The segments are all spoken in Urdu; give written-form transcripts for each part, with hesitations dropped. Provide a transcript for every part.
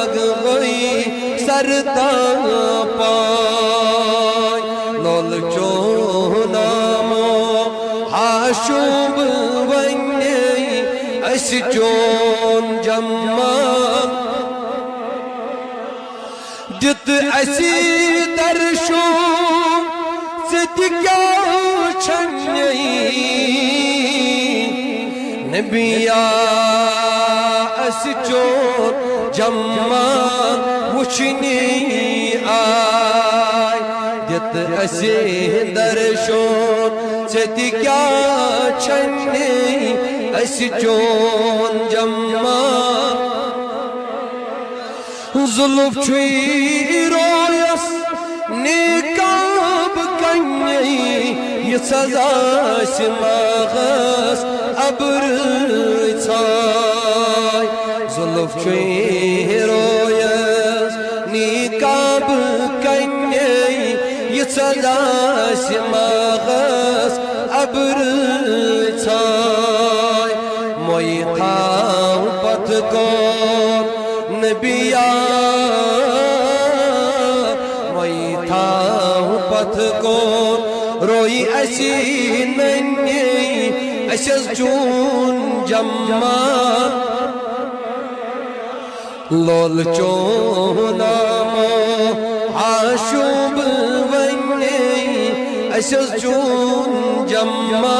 لگ گئی سرتا پائے لول چونامو حاشوب ونی اس چون جمع دت اسی درشو کیا چھنئی نبیا اس چون جمع وچھنی آئی دت اسی درشون ستی کیا چھنئی اس چون جمع ظلف چھوئی رویس نیکاب کنئی یہ سزا سماغس ابر چھائی ظلف چھوئی رویس نیکاب کنئی یہ سزا سماغس ابر چھائی موئی تھاؤں پت کو نبیا موئی تھاؤں پت کو روئی اسی ننی اشز چون جمع لول چونامو حاشوب ونی اشز چون جمع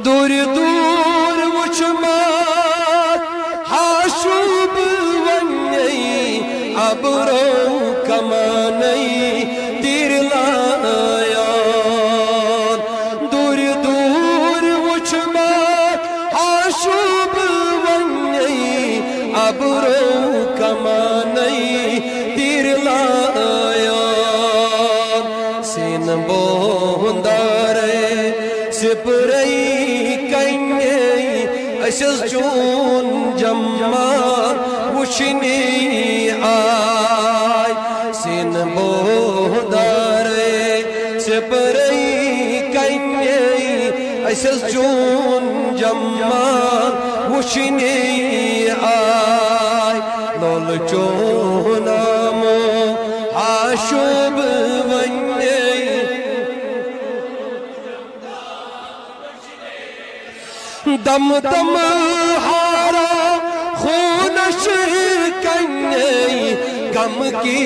دور دور وچمات حاشوب ونی ابرو کمانی تیر لایا دور دور وچمات حاشوب ونی ابرو کمانی تیر لایا سین بوندارے سپرئی کنی اشز چون جمع وچھنی آئی سین بوندارے سپرئی کنی اشز چون جمع وچھنی آئی لول چونامو حاشوب ونی دم دم ہارا خونش کنی غم کی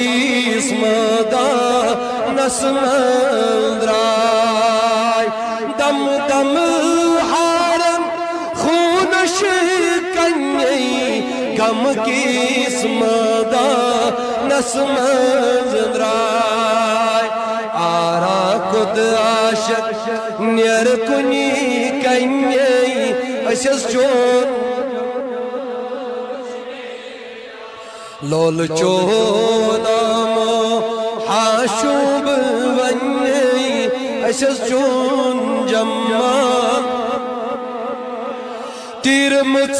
اسمدہ نسمند رائی دم دم ہارا خونش کنی غم کی اسمدہ نسمند رائی آرا کد عاشق نیر کنی کنی اشز چون لول چونامو حاشوب ونی اشز چون جمع تیر مت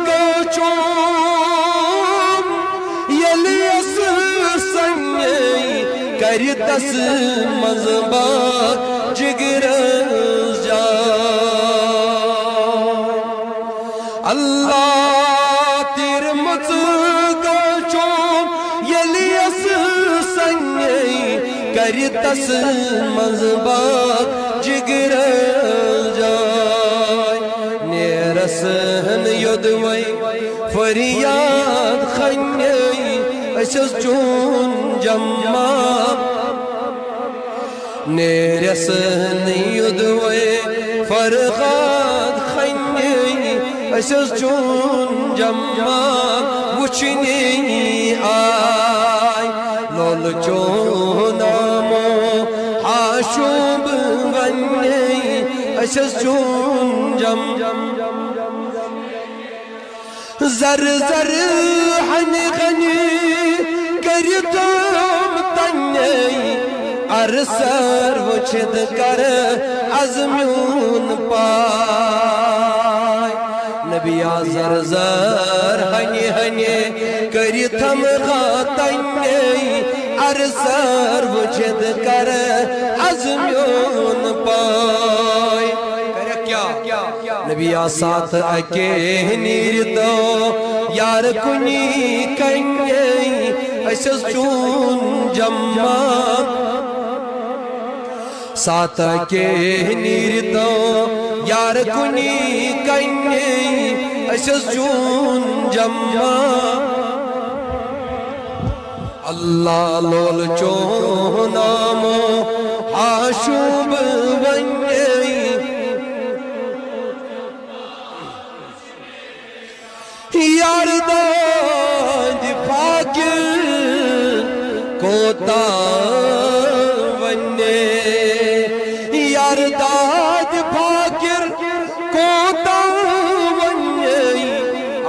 کو چون یلیس سنگی کری دس مزبات جگر اللہ تیر مت کو چون یلیس سنگی کری تس مزبات جگر جائے نیرسن یدوئی فریاد خنگی اشز چون جمع نیرسن یدوئی فرغاد خنگی اشز چون جمع وچھنی آئی لول چونامو حاشوب ونی اشز چون جمع زر زر حنی غنی کردم تنی ارسر وچھد کر عزمیون پائے نبیا زر زر ہنی ہنی کری تھم خاتنی ارسر وچھد کر عزمیون پائے نبیا ساتھ اکے نیر دو یار کنی کنی اسس چون جمع ساتا کے نیرتو یار کنی کنی اسس چون جمع اللہ لول چون نامو آشوب ونی یار داد فاکر کوتا ونی یار داد فاکر کوتا ونی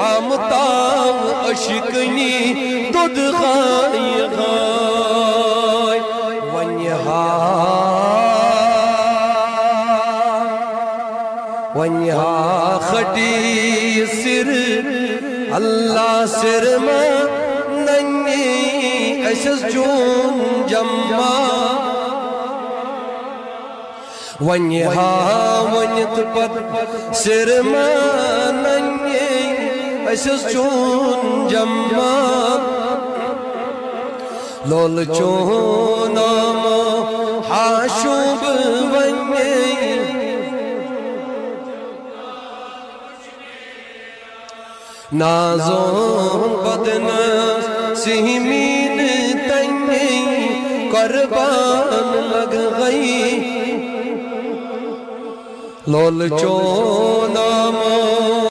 آمتا اشکنی دود غائی غائی ونیہا خٹی سر اللہ سر میں ننی اسس چون جمع ونیہا ونیت پت سر میں ننی اسس چون جمع لول چون آمو حاشوب ونی نازوں بدن سہمین تنگی قربان لگ گئی لول چون آمو